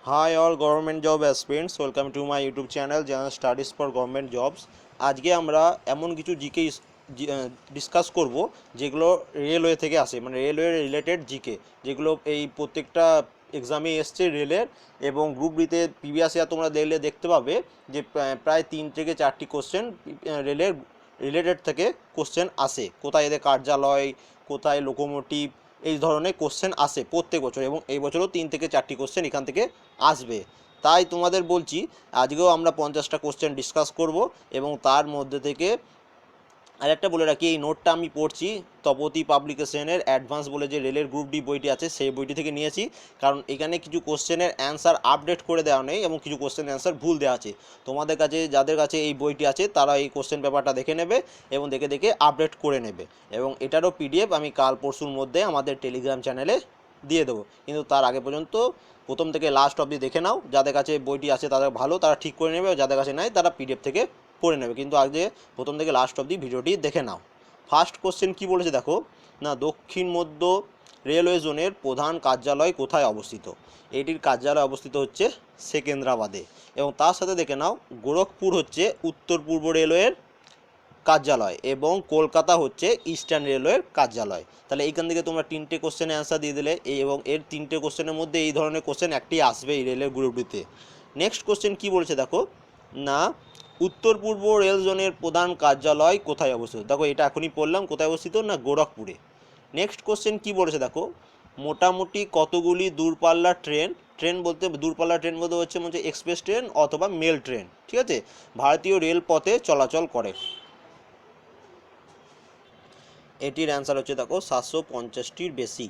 Hi all government job aspirants, welcome to my YouTube channel General Studies for Government Jobs। আজকে আমরা এমন কিছু GK discuss করব যেগুলো রেলওয়ে থেকে আসে, মানে রেলওয়ে রিলেটেড জিকে, যেগুলো এই প্রত্যেকটা এক্সামে এসছে রেলের। এবং গ্রুপ ডিতে প্রিভিয়াস ইয়ার তোমরা দেখতে পাবে যে প্রায় 3 থেকে 4টি কোশ্চেন রেলের রিলেটেড থেকে কোশ্চেন আসে। কোথায় এদের কার্যালয়, কোথায় লোকোমোটিভ, এই ধরনের কোশ্চেন আসে প্রত্যেক বছর, এবং এই বছরও 3 থেকে 4টি কোশ্চেন এখান থেকে আসবে। তাই তোমাদের বলছি আজকেও আমরা 50টা কোশ্চেন ডিসকাস করব। এবং তার মধ্যে থেকে আরেকটা বলে রাখি, এই নোটটা আমি পড়ছি তপতি পাবলিকেশনের অ্যাডভান্স বলে যে রেলের গ্রুপ ডি বইটি আছে, সেই বইটি থেকে নিয়েছি। কারণ এখানে কিছু কোশ্চেনের অ্যান্সার আপডেট করে দেওয়া নেই এবং কিছু কোশ্চেন অ্যান্সার ভুল দেওয়া আছে। তোমাদের কাছে, যাদের কাছে এই বইটি আছে, তারা এই কোশ্চেন পেপারটা দেখে নেবে এবং দেখে দেখে আপডেট করে নেবে। এবং এটারও পিডিএফ আমি কাল পরশুর মধ্যে আমাদের টেলিগ্রাম চ্যানেলে দিয়ে দেবো। কিন্তু তার আগে পর্যন্ত প্রথম থেকে লাস্ট অবধি দেখে নাও। যাদের কাছে বইটি আছে তাদের ভালো, তারা ঠিক করে নেবে, যাদের কাছে নাই তারা পিডিএফ থেকে পড়ে নেবে। কিন্তু আগে প্রথম থেকে লাস্ট অবধি ভিডিওটি দেখে নাও। ফার্স্ট কোশ্চেন কি বলেছে দেখো, না দক্ষিণ মধ্য রেলওয়ে জোনের প্রধান কার্যালয় কোথায় অবস্থিত? এটির কার্যালয় অবস্থিত হচ্ছে সেকেন্দ্রাবাদে। এবং তার সাথে দেখে নাও, গোরখপুর হচ্ছে উত্তর পূর্ব রেলওয়ের কার্যালয় এবং কলকাতা হচ্ছে ইস্টার্ন রেলওয়ের কার্যালয়। তাহলে এইখান থেকে তোমরা 3টে কোশ্চেনের অ্যান্সার দিয়ে দিলে, এবং এর 3টে কোশ্চেনের মধ্যে এই ধরনের কোশ্চেন একটি আসবে এই রেলের গ্রুপটিতে। নেক্সট কোশ্চেন কি বলেছে দেখো, না উত্তর পূর্ব রেল জোনের প্রধান কার্যালয় কোথায় অবস্থিত? দেখো এটা এখনই পড়লাম, কোথায় অবস্থিত, না গোরখপুরে। নেক্সট কোশ্চেন কি বলেছে দেখো, মোটামুটি কতগুলি দূরপাল্লার ট্রেন, ট্রেন বলতে দূরপাল্লার ট্রেন বলতে হচ্ছে এক্সপ্রেস ট্রেন অথবা মেল ট্রেন, ঠিক আছে, ভারতীয় রেলপথে চলাচল করে? এটির অ্যান্সার হচ্ছে দেখো 750টির বেশি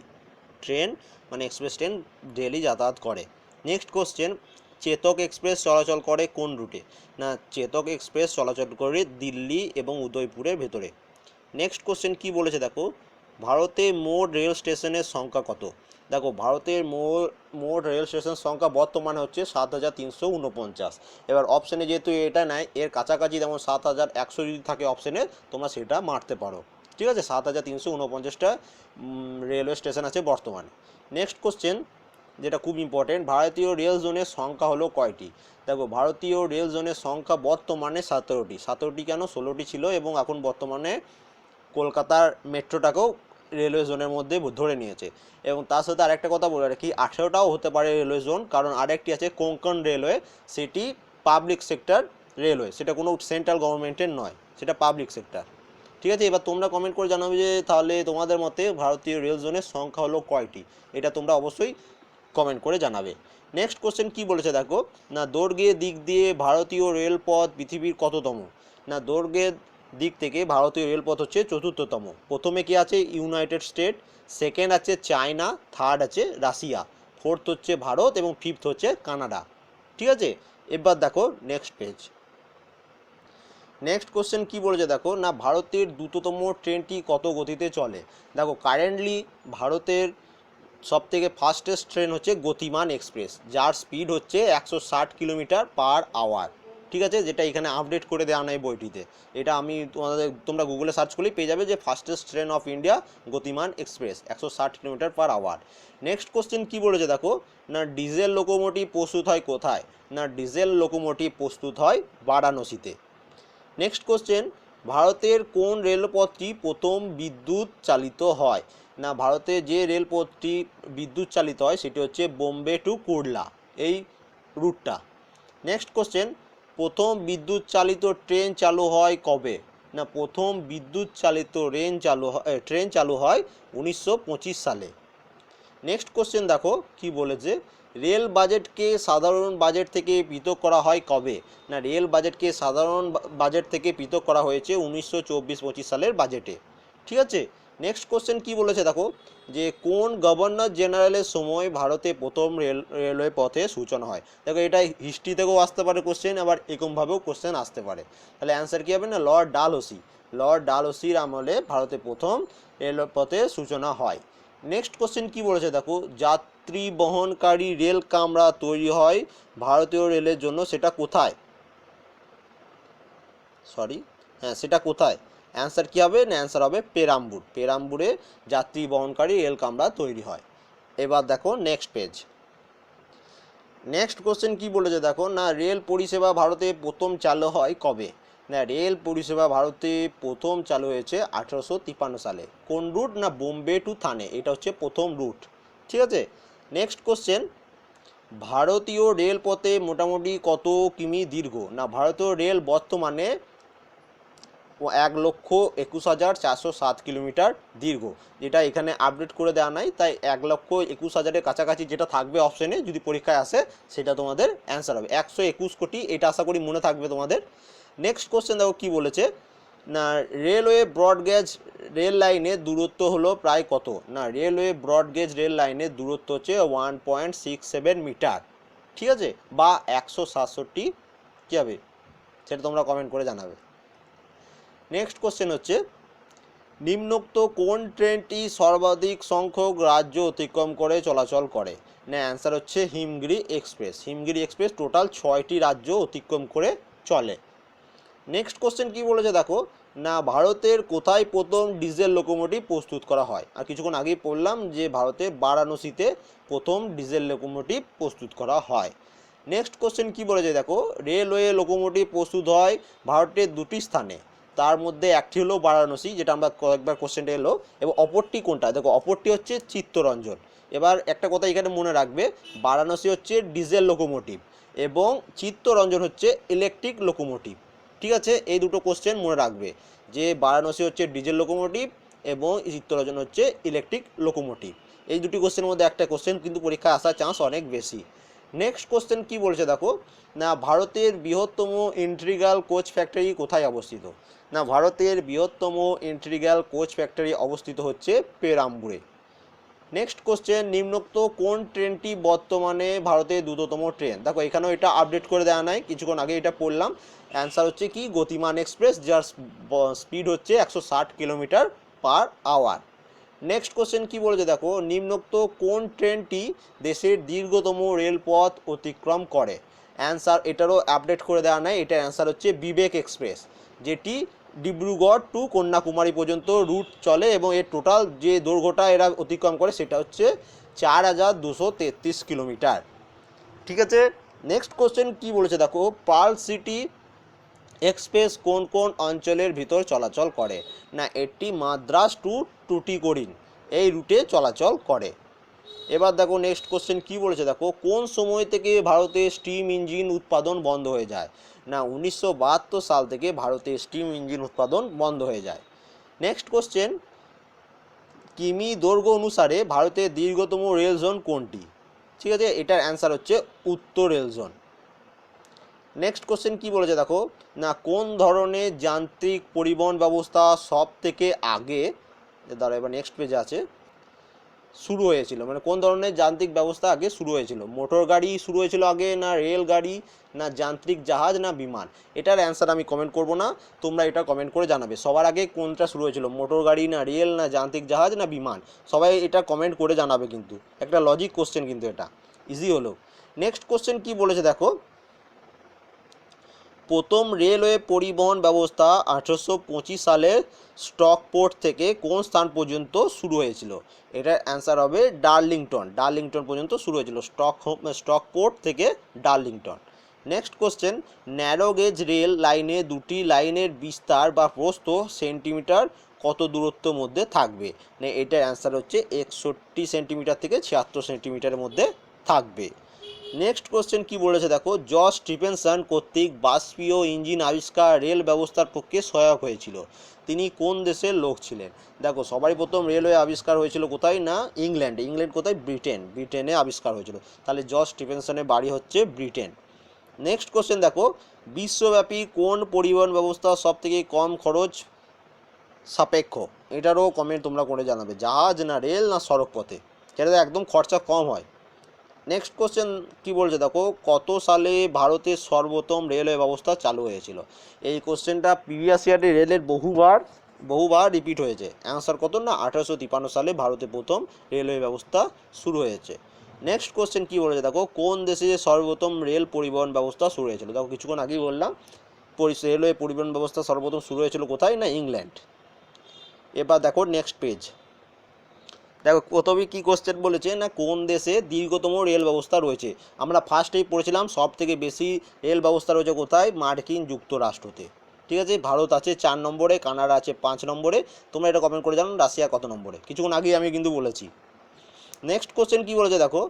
ট্রেন, মানে এক্সপ্রেস ট্রেন ডেলি যাতায়াত করে। নেক্সট কোশ্চেন, চেতক এক্সপ্রেস চলাচল করে কোন রুটে? না চেতক এক্সপ্রেস চলাচল করে দিল্লি এবং উদয়পুরের ভেতরে। নেক্সট কোশ্চেন কি বলেছে দেখো, ভারতে মোট রেল স্টেশনের সংখ্যা কত? দেখো ভারতের মোট রেল স্টেশন সংখ্যা বর্তমানে হচ্ছে 7349। এবার অপশানে যেহেতু এটা নাই, এর কাছাকাছি যেমন 7100 যদি থাকে অপশানে, তোমরা সেটা মারতে পারো। ঠিক আছে, 7349টা রেলওয়ে স্টেশন আছে বর্তমানে। নেক্সট কোশ্চেন, যেটা খুব ইম্পর্টেন্ট, ভারতীয় রেল জোনের সংখ্যা হলো কয়টি? দেখো ভারতীয় রেল জোনের সংখ্যা বর্তমানে 17টি। 17টি কেন, 16টি ছিল এবং এখন বর্তমানে কলকাতার মেট্রোটাকেও রেলওয়ে জোনের মধ্যে ধরে নিয়েছে। এবং তার সাথে আরেকটা কথা বলে রাখি, 18টাও হতে পারে রেলওয়ে জোন, কারণ আরেকটি আছে কোঙ্কণ রেলওয়ে, সেটি পাবলিক সেক্টর রেলওয়ে, সেটা কোনো সেন্ট্রাল গভর্নমেন্টের নয়, সেটা পাবলিক সেক্টর। ঠিক আছে, এবার তোমরা কমেন্ট করে জানাবে যে তাহলে তোমাদের মতে ভারতীয় রেল জোনের সংখ্যা হলো কয়টি, এটা তোমরা অবশ্যই কমেন্ট করে জানাবে। নেক্সট কোশ্চেন কি বলেছে দেখো, না দৈর্ঘ্যের দিক দিয়ে ভারতীয় রেলপথ পৃথিবীর কততম? না দৈর্ঘ্যের দিক থেকে ভারতীয় রেলপথ হচ্ছে 4র্থতম। প্রথমে কি আছে, ইউনাইটেড স্টেট, সেকেন্ড আছে চায়না, থার্ড আছে রাশিয়া, ফোর্থ হচ্ছে ভারত এবং ফিফথ হচ্ছে কানাডা। ঠিক আছে, এবার দেখো নেক্সট পেজ। নেক্সট কোশ্চেন কি বলেছে দেখো, না ভারতের দ্রুততম ট্রেনটি কত গতিতে চলে? দেখো কারেন্টলি ভারতের সবথেকে ফাস্টেস্ট ট্রেন হচ্ছে গতিমান এক্সপ্রেস, যার স্পিড হচ্ছে 160 কিলোমিটার/আওয়ার। ঠিক আছে, যেটা এখানে আপডেট করে দেওয়া নেই বইটিতে। এটা আমি তোমরা গুগলে সার্চ করলেই পেয়ে যাবে যে fastest train of India Gatiman express 160 kilometre per hour. Next question কি বলেছে দেখো, না ডিজেল লোকোমোটিভ প্রস্তুত হয় কোথায়? না ডিজেল লোকোমোটিভ প্রস্তুত হয় বারাণসীতে। নেক্সট কোশ্চেন, ভারতের কোন রেলপথটি প্রথম বিদ্যুৎ চালিত হয়? না ভারতে যে রেলপথটি বিদ্যুৎ চালিত হয় সেটি হচ্ছে বোম্বে টু কুর্লা, এই রুটটা। নেক্সট কোশ্চেন, প্রথম বিদ্যুৎ চালিত ট্রেন চালু হয় কবে? না প্রথম বিদ্যুৎ চালিত ট্রেন চালু হয় 1925 সালে। নেক্সট কোশ্চেন দেখো কি বলেছে, রেল বাজেটকে সাধারণ বাজেট থেকে পৃথক করা হয় কবে? না রেল বাজেটকে সাধারণ বাজেট থেকে পৃথক করা হয়েছে 1924-25 সালের বাজেটে। ঠিক আছে, নেক্সট কোশ্চেন কি বলেছে দেখো, যে কোন গভর্নর জেনারেলের সময় ভারতে প্রথম রেলওয়ে পথে সূচনা হয়? দেখো এটা হিস্ট্রি থেকেও আসতে পারে কোশ্চেন, আবার এরকমভাবেও কোশ্চেন আসতে পারে। তাহলে অ্যান্সার কী হবে, না লর্ড ডালহৌসি। লর্ড ডালহৌসির আমলে ভারতে প্রথম রেলপথে সূচনা হয়। নেক্সট কোশ্চেন কি বলেছে দেখো, যাত্রী বহনকারী রেল কামরা তৈরি হয় ভারতীয় রেলের জন্য, সেটা কোথায়? হ্যাঁ সেটা কোথায়? অ্যান্সার কী হবে, না অ্যান্সার হবে পেরাম্বুর। পেরাম্বুরে যাত্রী বহনকারী রেল কামরা তৈরি হয়। এবার দেখো নেক্সট পেজ। নেক্সট কোশ্চেন কি বলেছে দেখো, না রেল পরিষেবা ভারতে প্রথম চালু হয় কবে? না রেল পরিষেবা ভারতে প্রথম চালু হয়েছে 1853 সালে। কোন রুট? না বোম্বে টু থানে, এটা হচ্ছে প্রথম রুট। ঠিক আছে। নেক্সট কোশ্চেন, ভারতীয় রেলপথে মোটামুটি কত কিমি দীর্ঘ? না ভারতীয় রেল বর্তমানে 1,21,407 কিলোমিটার দীর্ঘ, যেটা এখানে আপডেট করে দেওয়া নাই, তাই 1,21,000-এর কাছাকাছি যেটা থাকবে অপশানে যদি পরীক্ষায় আসে সেটা তোমাদের অ্যান্সার হবে 121 কোটি, এটা আশা করি মনে থাকবে তোমাদের। নেক্সট কোশ্চেন দেখো কি বলেছে, না রেলওয়ে ব্রডগেজ রেল লাইনের দূরত্ব হলো প্রায় কত? না রেলওয়ে ব্রডগেজ রেল লাইনের দূরত্ব হচ্ছে 1.67 মিটার। ঠিক আছে, বা 167 কী হবে সেটা তোমরা কমেন্ট করে জানাবে। নেক্সট কোশ্চেন হচ্ছে, নিম্নোক্ত কোন ট্রেনটি সর্বাধিক সংখ্যক রাজ্য অতিক্রম করে চলাচল করে? না অ্যান্সার হচ্ছে Himgiri express. Himgiri express total 6টি রাজ্য অতিক্রম করে চলে। নেক্সট কোশ্চেন কি বলেছে দেখো, না ভারতের কোথায় প্রথম ডিজেল লোকোমোটিভ প্রস্তুত করা হয়? আর কিছুক্ষণ আগেই পড়লাম যে ভারতের বারাণসীতে প্রথম ডিজেল লোকোমোটিভ প্রস্তুত করা হয়। নেক্সট কোশ্চেন কি বলেছে দেখো, রেলওয়ে লোকোমোটিভ প্রস্তুত হয় ভারতের 2টি স্থানে, তার মধ্যে একটি হলো বারাণসী, যেটা আমরা কয়েকবার কোশ্চেনটা এলো, এবং অপরটি কোনটা? দেখো অপরটি হচ্ছে চিত্তরঞ্জন। এবার একটা কথা এখানে মনে রাখবে, বারাণসী হচ্ছে ডিজেল লোকোমোটিভ এবং চিত্তরঞ্জন হচ্ছে ইলেকট্রিক লোকোমোটিভ। ঠিক আছে, এই দুটো কোশ্চেন মনে রাখবে যে বারাণসী হচ্ছে ডিজেল লোকোমোটিভ এবং চিত্তরঞ্জন হচ্ছে ইলেকট্রিক লোকোমোটিভ। এই দুটি কোশ্চেনের মধ্যে একটা কোশ্চেন কিন্তু পরীক্ষায় আসার চান্স অনেক বেশি। নেক্সট কোশ্চেন কি বলছে দেখো, না ভারতের বৃহত্তম ইন্টিগ্রাল কোচ ফ্যাক্টরি কোথায় অবস্থিত? না ভারতের বৃহত্তম ইন্টিগ্রাল কোচ ফ্যাক্টরি অবস্থিত হচ্ছে পেরাম্বুরে। নেক্সট কোশ্চেন, নিম্নোক্ত কোন ট্রেনটি বর্তমানে ভারতের দ্রুততম ট্রেন? দেখো এখানেও এটা আপডেট করে দেওয়া নাই, কিছুক্ষণ আগে এটা পড়লাম। অ্যান্সার হচ্ছে কি গতিমান এক্সপ্রেস, যার স্পিড হচ্ছে 160 kilometre per hour. Next question কি বলেছে দেখো, নিম্নোক্ত কোন ট্রেনটি দেশের দীর্ঘতম রেলপথ অতিক্রম করে? অ্যান্সার এটারও আপডেট করে দেওয়া নাই, এটার অ্যান্সার হচ্ছে বিবেক এক্সপ্রেস, যেটি ডিব্রুগড় টু কন্যাকুমারী পর্যন্ত রুট চলে এবং এর টোটাল যে দৈর্ঘ্যটা এরা অতিক্রম করে সেটা হচ্ছে 4,233 কিলোমিটার। ঠিক আছে। নেক্সট কোশ্চেন কি বলেছে দেখো, পার্ল সিটি এক্সপ্রেস কোন কোন অঞ্চলের ভিতর চলাচল করে? না এটি মাদ্রাজ টু টুটিকোরিন এই রুটে চলাচল করে। এবার দেখো নেক্সট কোশ্চেন কি বলেছে দেখো, কোন সময় থেকে ভারতে স্টিম ইঞ্জিন উৎপাদন বন্ধ হয়ে যায়? না 1972 সাল থেকে ভারতে স্টিম ইঞ্জিন উৎপাদন বন্ধ হয়ে যায়। নেক্সট কোশ্চেন, কিমি দৈর্ঘ্য অনুসারে ভারতের দীর্ঘতম রেল জোন কোনটি? ঠিক আছে, এটার অ্যান্সার হচ্ছে উত্তর রেল জোন। নেক্সট কোশ্চেন কি বলেছে দেখো, না কোন ধরনের যান্ত্রিক পরিবহন ব্যবস্থা সব থেকে আগে, দাঁড়া এবার নেক্সট পেজে আছে, শুরু হয়েছিল, মানে কোন ধরনের যান্ত্রিক ব্যবস্থা আগে শুরু হয়েছিল? মোটর গাড়ি শুরু হয়েছিল আগে, না রেল গাড়ি, না যান্ত্রিক জাহাজ, না বিমান? এটার অ্যান্সার আমি কমেন্ট করব না, তোমরা এটা কমেন্ট করে জানাবে সবার আগে কোনটা শুরু হয়েছিল, মোটর গাড়ি, না রেল, না যান্ত্রিক জাহাজ, না বিমান? সবাই এটা কমেন্ট করে জানাবে, কিন্তু একটা লজিক কোশ্চেন, কিন্তু এটা ইজি হলো। নেক্সট কোশ্চেন কি বলেছে দেখো, প্রথম রেলওয়ে পরিবহন ব্যবস্থা 1825 সালের স্টকপোর্ট থেকে কোন স্থান পর্যন্ত শুরু হয়েছিল? এটার অ্যান্সার হবে ডার্লিংটন। ডার্লিংটন পর্যন্ত শুরু হয়েছিল, স্টকপোর্ট থেকে Darlington. Next question, narrow gauge rail লাইনে দুটি লাইনের বিস্তার বা প্রস্থ সেন্টিমিটার কত দূরত্বের মধ্যে থাকবে? না এটার অ্যান্সার হচ্ছে 61 সেন্টিমিটার থেকে 76 সেন্টিমিটারের মধ্যে থাকবে। নেক্সট কোশ্চেন কি বলেছে দেখো, জর্জ স্টিফেনসন কর্তৃক বাষ্পীয় ইঞ্জিন আবিষ্কার রেল ব্যবস্থার পক্ষে সহায়ক হয়েছিল, তিনি কোন দেশের লোক ছিলেন? দেখো সবারই প্রথম রেলওয়ে আবিষ্কার হয়েছিল কোথায়? না ইংল্যান্ডে। ইংল্যান্ড কোথায়? ব্রিটেনে আবিষ্কার হয়েছিল, তাহলে জর্জ স্টিফেনসনের বাড়ি হচ্ছে ব্রিটেন। নেক্সট কোশ্চেন দেখো, বিশ্বব্যাপী কোন পরিবহন ব্যবস্থা সব থেকে কম খরচ সাপেক্ষ? এটারও কমেন্ট তোমরা করে জানাবে, জাহাজ, না রেল, না সড়ক পথে? যেটাতে একদম খরচা কম হয়। নেক্সট কোশ্চেন কি বলছে দেখো, কত সালে ভারতের সর্বপ্রথম রেলওয়ে ব্যবস্থা চালু হয়েছিল? এই কোশ্চেনটা প্রিভিয়াস ইয়ারে রেলের বহুবার রিপিট হয়েছে। অ্যান্সার কত? না 1853 সালে ভারতে প্রথম রেলওয়ে ব্যবস্থা শুরু হয়েছে। নেক্সট কোশ্চেন কি বলেছে দেখো, কোন দেশে সর্বপ্রথম রেল পরিবহন ব্যবস্থা শুরু হয়েছিল? দেখো কিছুক্ষণ আগেই বললাম, রেলওয়ে পরিবহন ব্যবস্থা সর্বপ্রথম শুরু হয়েছিল কোথায়? না ইংল্যান্ড। এবার দেখো নেক্সট পেজ, দেখো প্রথমে কি কোশ্চেন বলেছে না, কোন দেশে দীর্ঘতম রেল ব্যবস্থা রয়েছে। আমরা ফার্স্টেই পড়েছিলাম সব থেকে বেশি রেল ব্যবস্থা রয়েছে কোথায়, মার্কিন যুক্তরাষ্ট্রতে। ঠিক আছে, ভারত আছে 4 নম্বরে, কানাডা আছে 5 নম্বরে। তোমরা এটা কমেন্ট করে জানো রাশিয়া কত নম্বরে, কিছুক্ষণ আগেই আমি কিন্তু বলেছি। নেক্সট কোশ্চেন কি বলেছে দেখো,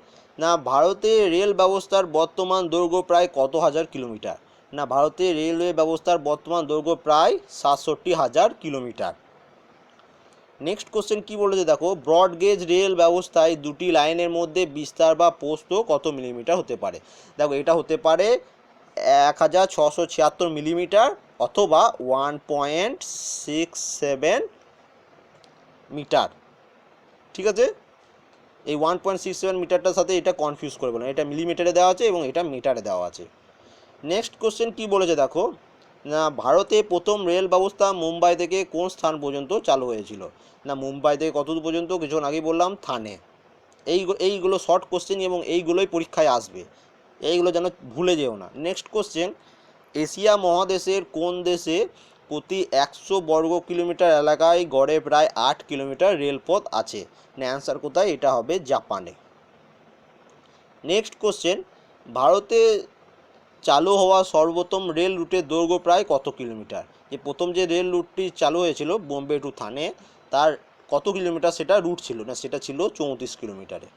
না ভারতে রেল ব্যবস্থার বর্তমান দৈর্ঘ্য প্রায় কত হাজার কিলোমিটার। না ভারতে রেলওয়ে ব্যবস্থার বর্তমান দৈর্ঘ্য প্রায় 67,000 কিলোমিটার। নেক্সট কোশ্চেন কি বলেছে দেখো, ব্রড গেজ রেল ব্যবস্থায় দুটি লাইনের মধ্যে বিস্তার বা প্রস্থ কত মিলিমিটার হতে পারে। দেখো এটা হতে পারে 1676 মিলিমিটার অথবা 1.67 মিটার। ঠিক আছে, এই 1.67 মিটারটার সাথে এটা কনফিউজ করবে না, এটা মিলিমিটারে দেওয়া আছে এবং এটা মিটারে দেওয়া আছে। নেক্সট কোশ্চেন কি বলেছে দেখো, না ভারতে প্রথম রেল ব্যবস্থা মুম্বাই থেকে কোন স্থান পর্যন্ত চালু হয়েছিল। না মুম্বাই থেকে কত দূর পর্যন্ত, কিছুক্ষণ আগেই বললাম থানে। এইগুলো শর্ট কোশ্চেন এবং এইগুলোই পরীক্ষায় আসবে, এইগুলো যেন ভুলে যেও না। নেক্সট কোশ্চেন, এশিয়া মহাদেশের কোন দেশে প্রতি 100 বর্গ কিলোমিটার এলাকায় গড়ে প্রায় 8 কিলোমিটার রেলপথ আছে। না অ্যান্সার কোথায়, এটা হবে জাপানে। নেক্সট কোশ্চেন, ভারতে চালু হওয়া সর্বপ্রথম রেল রুটের দৈর্ঘ্য প্রায় কত কিলোমিটার। যে প্রথম যে রেল রুটটি চালু হয়েছিল বোম্বে টু থানে, তার কত কিলোমিটার সেটা রুট ছিল, না সেটা ছিল 34 কিলোমিটারে।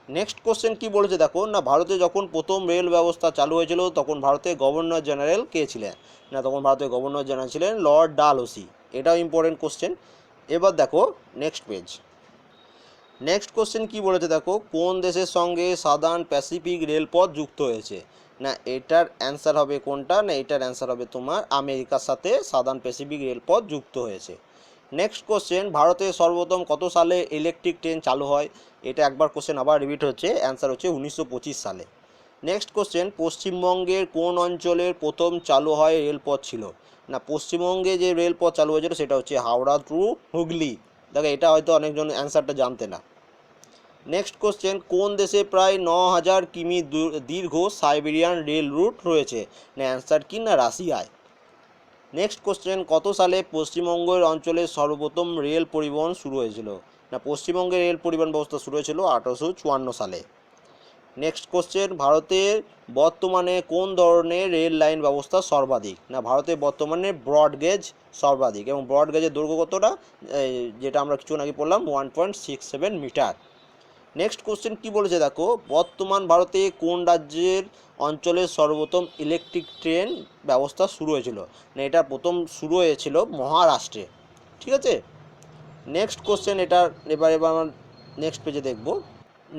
নেক্সট কোশ্চেন কি বলেছে দেখো, না ভারতে যখন প্রথম রেল ব্যবস্থা চালু হয়েছিল তখন ভারতের গভর্নর জেনারেল কে ছিলেন। না তখন ভারতের গভর্নর জেনারেল ছিলেন লর্ড ডালহৌসি। এটাও ইম্পর্টেন্ট কোশ্চেন। এবার দেখো নেক্সট পেজ। নেক্সট কোশ্চেন কি বলেছে দেখো, কোন দেশের সঙ্গে সাদার্ন প্যাসিফিক রেলপথ যুক্ত হয়েছে। না এটার অ্যান্সার হবে কোনটা, না এটার অ্যান্সার হবে তোমার আমেরিকার সাথে সাদার্ন প্যাসিফিক রেলপথ যুক্ত হয়েছে। নেক্সট কোশ্চেন, ভারতে সর্বপ্রথম কত সালে ইলেকট্রিক ট্রেন চালু হয়। এটা একবার কোশ্চেন আবার রিপিট হচ্ছে, অ্যান্সার হচ্ছে 1925 সালে। নেক্সট কোশ্চেন, পশ্চিমবঙ্গের কোন অঞ্চলের প্রথম চালু হয় রেলপথ ছিল। না পশ্চিমবঙ্গে যে রেলপথ চালু হয়েছিল সেটা হচ্ছে হাওড়া টু হুগলি। দেখো এটা হয়তো অনেকজন অ্যান্সারটা জানতে না। নেক্সট কোশ্চেন, কোন দেশে প্রায় 9,000 কিমি দীর্ঘ সাইবেরিয়ান রেল রুট রয়েছে। না অ্যান্সার কি, না রাশিয়ায়। নেক্সট কোশ্চেন, কত সালে পশ্চিমবঙ্গের অঞ্চলে সর্বপ্রথম রেল পরিবহন শুরু হয়েছিল। না পশ্চিমবঙ্গের রেল পরিবহন ব্যবস্থা শুরু হয়েছিল 1854 সালে। নেক্সট কোশ্চেন, ভারতের বর্তমানে কোন ধরনের রেল লাইন ব্যবস্থা সর্বাধিক। না ভারতে বর্তমানে ব্রড গেজ সর্বাধিক, এবং ব্রড গেজের দৈর্ঘ্য কতটা, যেটা আমরা কিছুক্ষণ আগে পড়লাম 1.67 মিটার। নেক্সট কোশ্চেন কি বলেছে দেখো, বর্তমান ভারতে কোন রাজ্যের অঞ্চলে সর্বপ্রথম ইলেকট্রিক ট্রেন ব্যবস্থা শুরু হয়েছিল। না এটা প্রথম শুরু হয়েছিল মহারাষ্ট্রে। ঠিক আছে, নেক্সট কোশ্চেন এবার আমরা নেক্সট পেজে দেখব।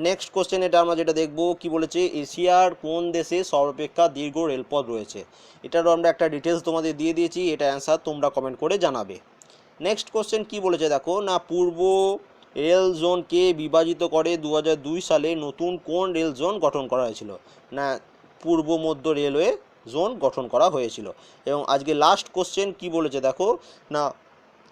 নেক্সট কোশ্চেন এটা আমরা যেটা দেখব কি বলেছে, এশিয়ার কোন দেশে সর্বাপেক্ষা দীর্ঘ রেলপথ রয়েছে। এটারও আমরা একটা ডিটেলস তোমাদের দিয়ে দিয়েছি, এটা অ্যান্সার তোমরা কমেন্ট করে জানাবে। নেক্সট কোশ্চেন কি বলেছে দেখো, না পূর্ব রেল জোনকে বিভাজিত করে 2002 সালে নতুন কোন রেল জোন গঠন করা হয়েছিল। না পূর্ব মধ্য রেলওয়ে জোন গঠন করা হয়েছিল। এবং আজকে লাস্ট কোশ্চেন কি বলেছে দেখো, না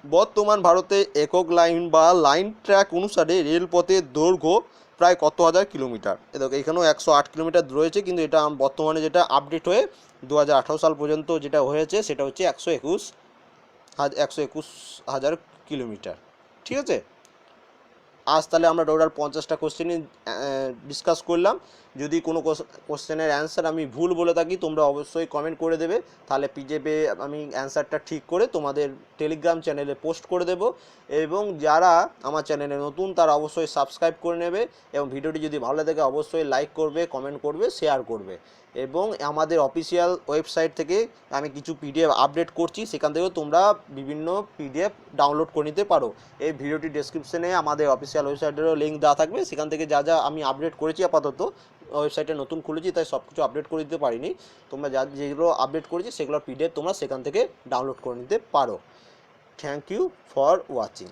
বর্তমান ভারতে একক লাইন বা লাইন ট্র্যাক অনুসারে রেলপথের দৈর্ঘ্য প্রায় কত হাজার কিলোমিটার। দেখো এখানেও 108 কিলোমিটার রয়েছে, কিন্তু এটা বর্তমানে যেটা আপডেট হয়ে 2018 সাল পর্যন্ত যেটা হয়েছে সেটা হচ্ছে 121 হাজার কিলোমিটার। ঠিক আছে, আজ তাহলে আমরা টোটাল 50টা কোশ্চেনই ডিসকাস করলাম। যদি কোনো কোশ্চেনের অ্যান্সার আমি ভুল বলে থাকি তোমরা অবশ্যই কমেন্ট করে দেবে, তাহলে পিডিএফে আমি অ্যান্সারটা ঠিক করে তোমাদের টেলিগ্রাম চ্যানেলে পোস্ট করে দেব। এবং যারা আমার চ্যানেলে নতুন তারা অবশ্যই সাবস্ক্রাইব করে নেবে, এবং ভিডিওটি যদি ভালো লাগে অবশ্যই লাইক করবে, কমেন্ট করবে, শেয়ার করবে। এবং আমাদের অফিসিয়াল ওয়েবসাইট থেকে আমি কিছু পিডিএফ আপডেট করছি, সেখান থেকেও তোমরা বিভিন্ন পিডিএফ ডাউনলোড করে নিতে পারো। এই ভিডিওটি ডেসক্রিপশনে আমাদের অফিসিয়াল ওয়েবসাইটেরও লিঙ্ক দেওয়া থাকবে, সেখান থেকে যা যা আমি আপডেট করেছি, আপাতত ওয়েবসাইটে নতুন খুলেছি তাই সব কিছু আপডেট করে দিতে পারিনি। তোমরা যেগুলো আপডেট করেছি সেগুলোর পিডিএফ তোমরা সেখান থেকে ডাউনলোড করে নিতে পারো। Thank you for watching.